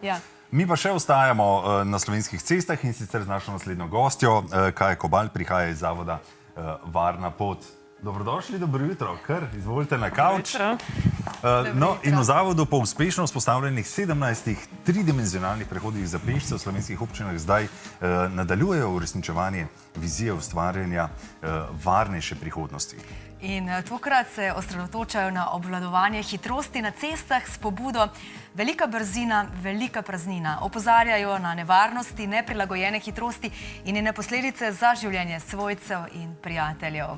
Ja. Mi pa še ostajamo na slovenskih cestah in sicer z našo naslednjo gostjo, Kaja Kobal, prihaja iz zavoda Varna pot. Dobrodošli, dobro jutro, kar izvolite na kavč. No, in v zavodu po uspešno vzpostavljenih 17 tridimenzionalnih prehodih za pešce v slovenskih občinah zdaj nadaljujejo uresničevanje vizije ustvarjanja varnejše prihodnosti. In tokrat se osredotočajo na obvladovanje hitrosti na cestah s pobudo Velika brzina, velika praznina. Opozarjajo na nevarnosti, neprilagojene hitrosti in njene posledice za življenje svojcev in prijateljev.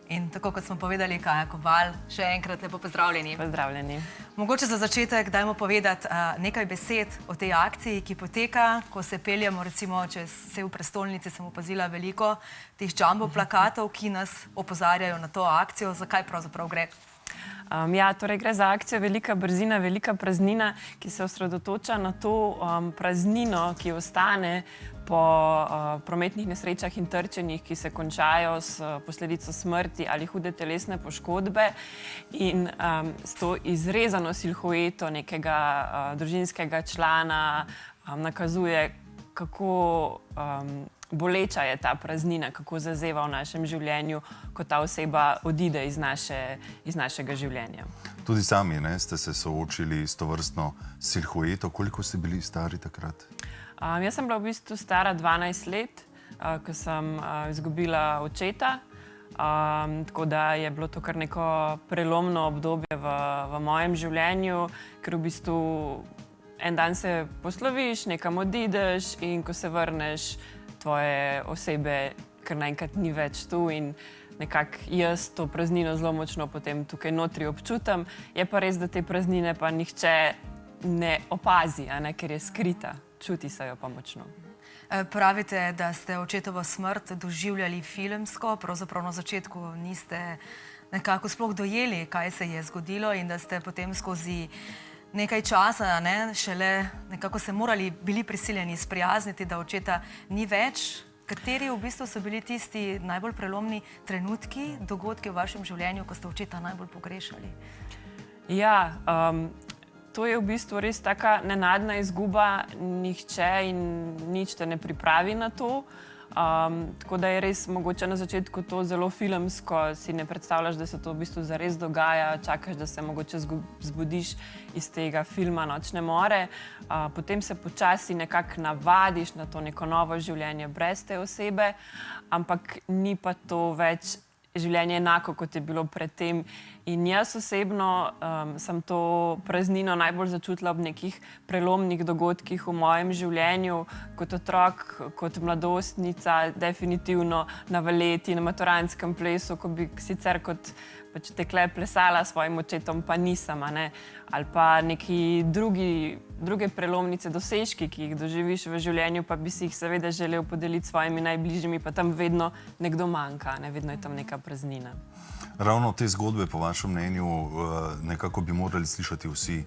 In tako kot smo povedali, Kaja Kobal, še enkrat lepo pozdravljeni. Pozdravljeni. Mogoče za začetek dajmo povedati nekaj besed o tej akciji, ki poteka, ko se peljemo recimo čez v prestolnici, sem opazila veliko teh jumbo plakatov, ki nas opozarjajo na to akcijo. Zakaj pravzaprav gre? Ja, torej gre za akcijo Velika brzina, velika praznina, ki se osredotoča na to praznino, ki ostane po prometnih nesrečah in trčenjih, ki se končajo s posledico smrti ali hude telesne poškodbe. In s to izrezano silhueto nekega družinskega člana nakazuje, kako boleča je ta praznina, kako zazeva v našem življenju, ko ta oseba odide iz našega življenja. Tudi sami ste se soočili s tovrstno silhueto. Koliko ste bili stari takrat? Jaz sem bila v bistvu stara 12 let, ko sem izgubila očeta. Tako da je bilo to kar neko prelomno obdobje v mojem življenju, ker v bistvu en dan se posloviš, nekam odideš in ko se vrneš, tvoje osebe kar naenkrat ni več tu in nekako jaz to praznino zelo močno potem tukaj notri občutam. Je pa res, da te praznine pa nihče ne opazi, ker je skrita. Čuti se jo pa močno. Pravite, da ste očetovo smrt doživljali filmsko, pravzaprav na začetku niste nekako sploh dojeli, kaj se je zgodilo in da ste potem skozi nekaj časa, šele nekako se bili prisiljeni sprijazniti, da očeta ni več. Kateri v bistvu so bili tisti najbolj prelomni trenutki, dogodki v vašem življenju, ko ste očeta najbolj pogrešali? Ja, to je v bistvu res taka nenadna izguba, nihče in nič te ne pripravi na to. Tako da je res mogoče na začetku to zelo filmsko, si ne predstavljaš, da se to v bistvu zares dogaja, čakaš, da se mogoče zbudiš iz tega filma Nočne more. Potem se počasi nekako navadiš na to neko novo življenje brez te osebe, ampak ni pa to več življenje enako, kot je bilo predtem. In jaz osebno sem to praznino najbolj začutila ob nekih prelomnih dogodkih v mojem življenju. Kot otrok, kot mladostnica, definitivno na valeti, na maturantskem plesu, ko bi sicer kot dekle plesala s svojim očetom, pa nisem. Ali pa neki druge prelomnice, dosežki, ki jih doživiš v življenju, pa bi si jih seveda želel podeliti s svojimi najbližjimi, pa tam vedno nekdo manjka, vedno je tam neka praznina. Ravno te zgodbe, po vašem mnenju, nekako bi morali slišati vsi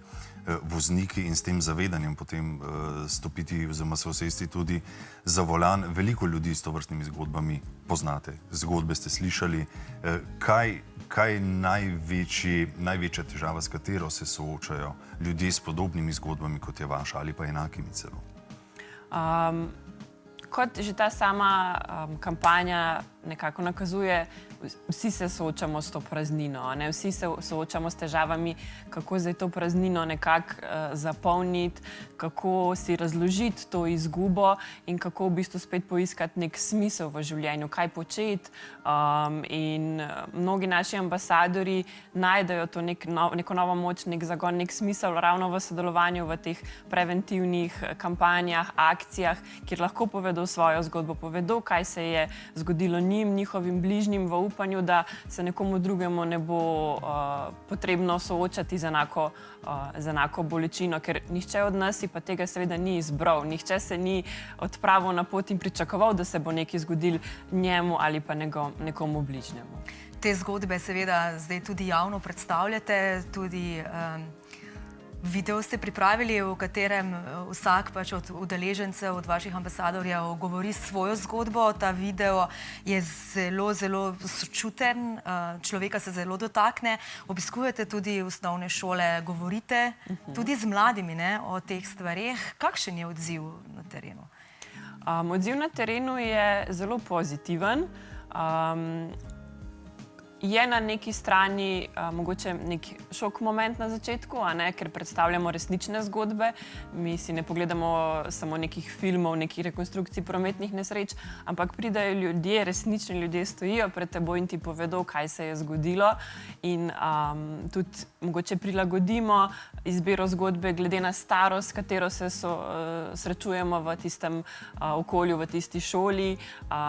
vozniki in s tem zavedanjem potem stopiti oziroma se usesti tudi za volan. Veliko ljudi s tovrstnimi zgodbami poznate, zgodbe ste slišali. Kaj je največja težava, s katero se soočajo ljudje s podobnimi zgodbami, kot je vaša, ali pa enakimi celo? Kot že ta sama kampanja nekako nakazuje, vsi se soočamo s to praznino, vsi se soočamo s težavami, kako zdaj to praznino nekako zapolniti, kako si razložiti to izgubo in kako v bistvu spet poiskati nek smisel v življenju, kaj početi. In mnogi naši ambasadori najdejo to neko novo moč, nek zagon, nek smisel ravno v sodelovanju v teh preventivnih kampanjah, akcijah, kjer lahko povedo svojo zgodbo, povedo, kaj se je zgodilo njim, njihovim bližnjim, v upanju, da se nekomu drugemu ne bo potrebno soočati z enako bolečino, ker nihče od nas si pa tega seveda ni izbral. Nihče se ni odpravil na pot in pričakoval, da se bo nekaj zgodilo njemu ali pa nekomu bližnjemu. Te zgodbe seveda zdaj tudi javno predstavljate, tudi Video ste pripravili, v katerem vsak pač od udeležencev, od vaših ambasadorjev govori svojo zgodbo. Ta video je zelo, zelo sočuten, človeka se zelo dotakne. Obiskujete tudi osnovne šole, govorite tudi z mladimi, ne, o teh stvareh. Kakšen je odziv na terenu? Odziv na terenu je zelo pozitiven. Je na neki strani mogoče nek šok moment na začetku, ker predstavljamo resnične zgodbe. Mi si ne pogledamo samo nekih filmov, nekih rekonstrukcij prometnih nesreč, ampak pridajo ljudje, resnični ljudje stojijo pred teboj in ti povedo, kaj se je zgodilo. In tudi mogoče prilagodimo izbiro zgodbe glede na starost, s katero se srečujemo v tistem okolju, v tisti šoli.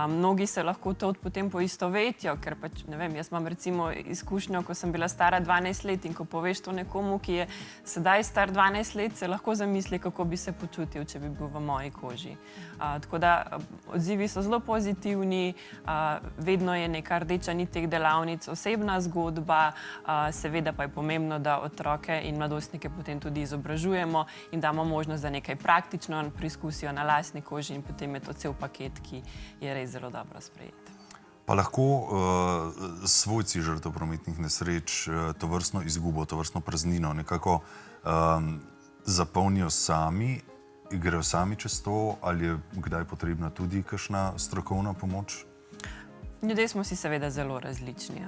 Mnogi se lahko to potem poistovetijo, ker pač, ne vem, jaz imam recimo izkušnjo, ko sem bila stara 12 let in ko poveš to nekomu, ki je sedaj star 12 let, se lahko zamisli, kako bi se počutil, če bi bil v moji koži. Tako da odzivi so zelo pozitivni, vedno je neka rdeča nit teh delavnic, osebna zgodba, seveda pa je pomembno, da otroke in mladostnike potem tudi izobražujemo in damo možnost, da nekaj praktično preizkusijo na lastni koži in potem je to cel paket, ki je res zelo dobro sprejet. Pa lahko svojci žrtev prometnih nesreč to vrstno izgubo, to vrstno praznino nekako zapolnijo sami, grejo sami čez to, ali je kdaj potrebna tudi kakšna strokovna pomoč? Ljudje smo si seveda zelo različni.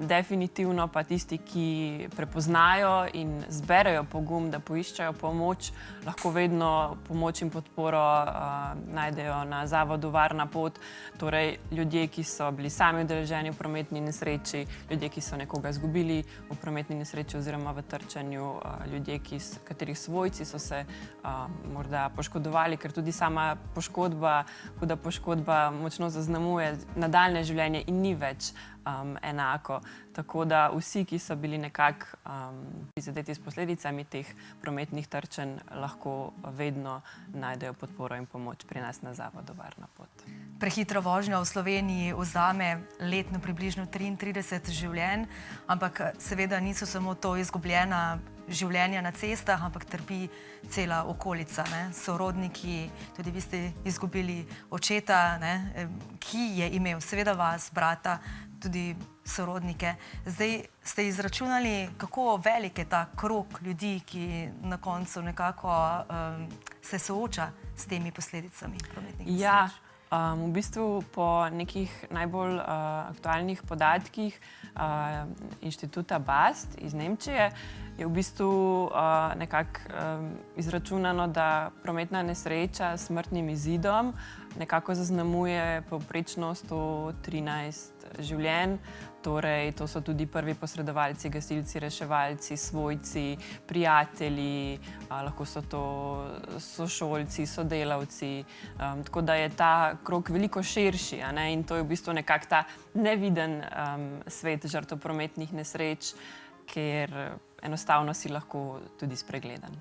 Definitivno pa tisti, ki prepoznajo in zberejo pogum, da poiščejo pomoč, lahko vedno pomoč in podporo najdejo na zavodu Varna pot. Torej, ljudje, ki so bili sami udeleženi v prometni nesreči, ljudje, ki so nekoga izgubili v prometni nesreči oziroma v trčenju, ljudje, katerih svojci so se morda poškodovali, ker tudi sama poškodba, huda poškodba močno zaznamuje nadaljne življenje in ni več enako. Tako da vsi, ki so bili nekako prizadeti s posledicami teh prometnih trčenj, lahko vedno najdejo podporo in pomoč pri nas na zavodu Varna pot. Prehitra vožnja v Sloveniji vzame letno približno 33 življenj, ampak seveda niso samo to izgubljena življenja na cestah, ampak trpi cela okolica, sorodniki, tudi vi ste izgubili očeta, ki je imel seveda vas, brata, tudi sorodnike. Zdaj ste izračunali, kako velik je ta krog ljudi, ki na koncu nekako se sooča s temi posledicami prometnih nesreč. V bistvu po nekih najbolj aktualnih podatkih inštituta BAST iz Nemčije je v bistvu nekako izračunano, da prometna nesreča s smrtnim izidom nekako zaznamuje povprečno 113 življenj. Torej, to so tudi prvi posredovalci, gasilci, reševalci, svojci, prijatelji, lahko so to sošolci, sodelavci. Tako da je ta krog veliko širši, in to je v bistvu nekako ta neviden svet žrtev prometnih nesreč, ker enostavno si lahko tudi spregledan.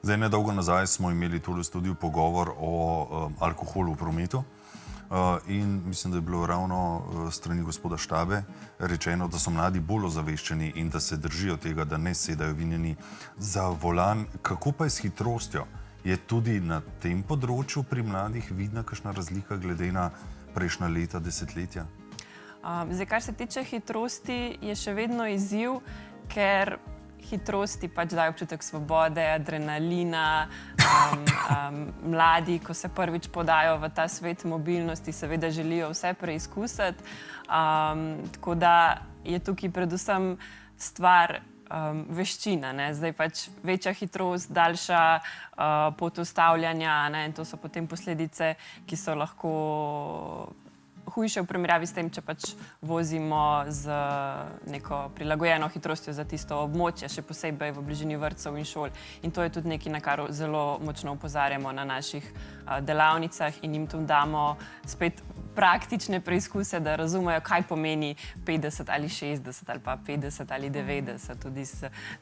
Zdaj, nedolgo nazaj smo imeli tole v studiu pogovor o alkoholu v prometu. In mislim, da je bilo ravno strani gospoda Štabe rečeno, da so mladi bolj ozaveščeni in da se držijo tega, da ne sedajo vinjeni za volan. Kako pa je s hitrostjo? Je tudi na tem področju pri mladih vidna kakšna razlika glede na prejšnja leta, desetletja? Zdaj, kar se tiče hitrosti, je še vedno izziv, ker hitrosti pač dajo občutek svobode, adrenalina. Mladi, ko se prvič podajo v ta svet mobilnosti, seveda želijo vse preizkusiti. Tako da je tukaj predvsem stvar veščina. Zdaj pač večja hitrost, daljša pot ustavljanja, in to so potem posledice, ki so lahko hujše v primerjavi s tem, če pač vozimo z neko prilagojeno hitrostjo za tisto območje, še posebej v bližini vrtcev in šol. In to je tudi nekaj, na kar zelo močno opozarjamo na naših delavnicah in jim tudi damo spet praktične preizkuse, da razumejo, kaj pomeni 50 ali 60 ali pa 50 ali 90, tudi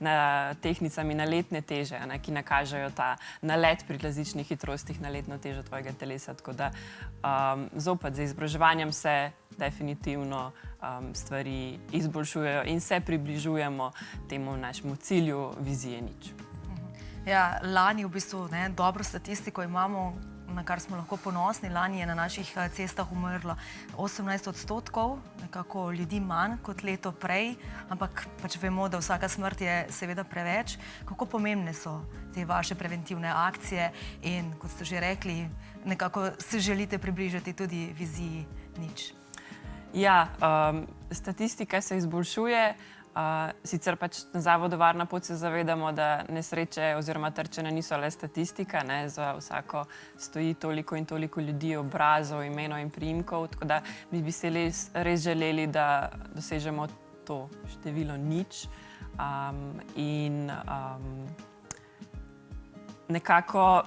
na tehnicami naletne teže, ki nakažejo ta nalet pri različnih hitrostih na letno težo tvojega telesa. Tako da zopet z izobraževanjem se definitivno stvari izboljšujejo in se približujemo temu našemu cilju vizije nič. Ja, lani v bistvu dobro statistiko imamo, na kar smo lahko ponosni. Lani je na naših cestah umrlo 18% nekako ljudi manj kot leto prej, ampak pač vemo, da vsaka smrt je seveda preveč. Kako pomembne so te vaše preventivne akcije in, kot ste že rekli, nekako se želite približati tudi viziji nič? Ja, statistika se izboljšuje. Sicer pač na Zavodu Varna pot se zavedamo, da nesreče oziroma trčenja niso le statistika, za vsako stoji toliko in toliko ljudi, obrazov, imenov in priimkov, tako da bi se res želeli, da dosežemo to število nič in nekako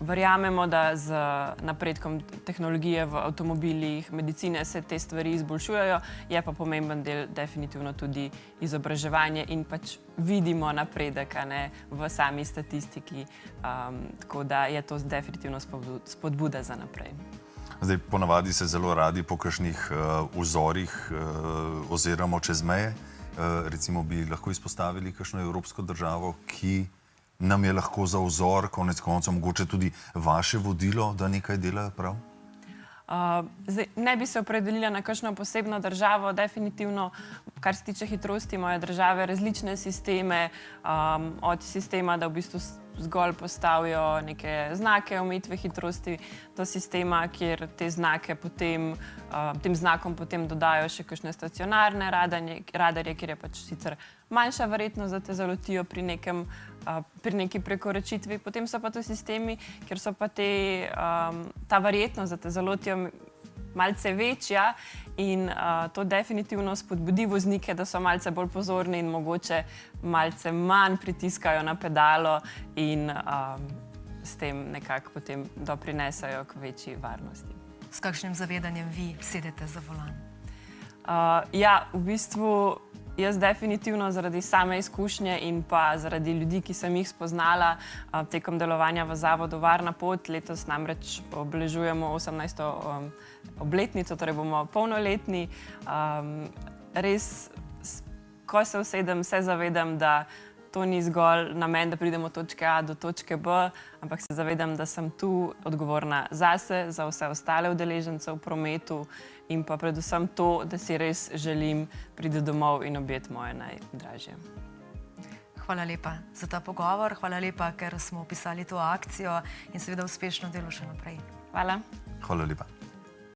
verjamemo, da z napredkom tehnologije v avtomobilih, medicine se te stvari izboljšujejo, je pa pomemben del definitivno tudi izobraževanje in pač vidimo napredek v sami statistiki, tako da je to definitivno spodbuda za naprej. Zdaj, ponavadi se zelo radi po kakšnih vzorih oziramo čez meje. Recimo bi lahko izpostavili kakšno evropsko državo, ki nam je lahko za vzor, konec koncev, mogoče tudi vaše vodilo, da nekaj delajo prav? Zdaj, ne bi se opredelila na kakšno posebno državo. Definitivno, kar se tiče hitrosti, imajo države različne sisteme, od sistema, da v bistvu zgolj postavijo neke znake omejitve hitrosti, do sistema, kjer te znake tem znakom potem dodajo še kakšne stacionarne radarje, kjer je pač sicer manjša verjetnost, da te zalotijo pri neki prekoračitvi. Potem so pa tu sistemi, kjer so pa ta verjetnost, da te zalotijo malce večja in to definitivno spodbudi voznike, da so malce bolj pozorni in mogoče malce manj pritiskajo na pedalo in s tem nekako potem doprinesajo k večji varnosti. S kakšnim zavedanjem vi sedete za volan? Ja, v bistvu jaz definitivno zaradi same izkušnje in pa zaradi ljudi, ki sem jih spoznala tekom delovanja v Zavodu Varna pot. Letos namreč obeležujemo 18. obletnico, torej bomo polnoletni. Res, ko se usedem, se zavedam, da to ni zgolj namen, da pridemo od točke A do točke B, ampak se zavedam, da sem tu odgovorna zase, za vse ostale udeležence v prometu in pa predvsem to, da si res želim priti domov in objeti moje najdražje. Hvala lepa za ta pogovor, hvala lepa, ker smo opisali to akcijo in seveda uspešno delo še naprej. Hvala. Hvala lepa.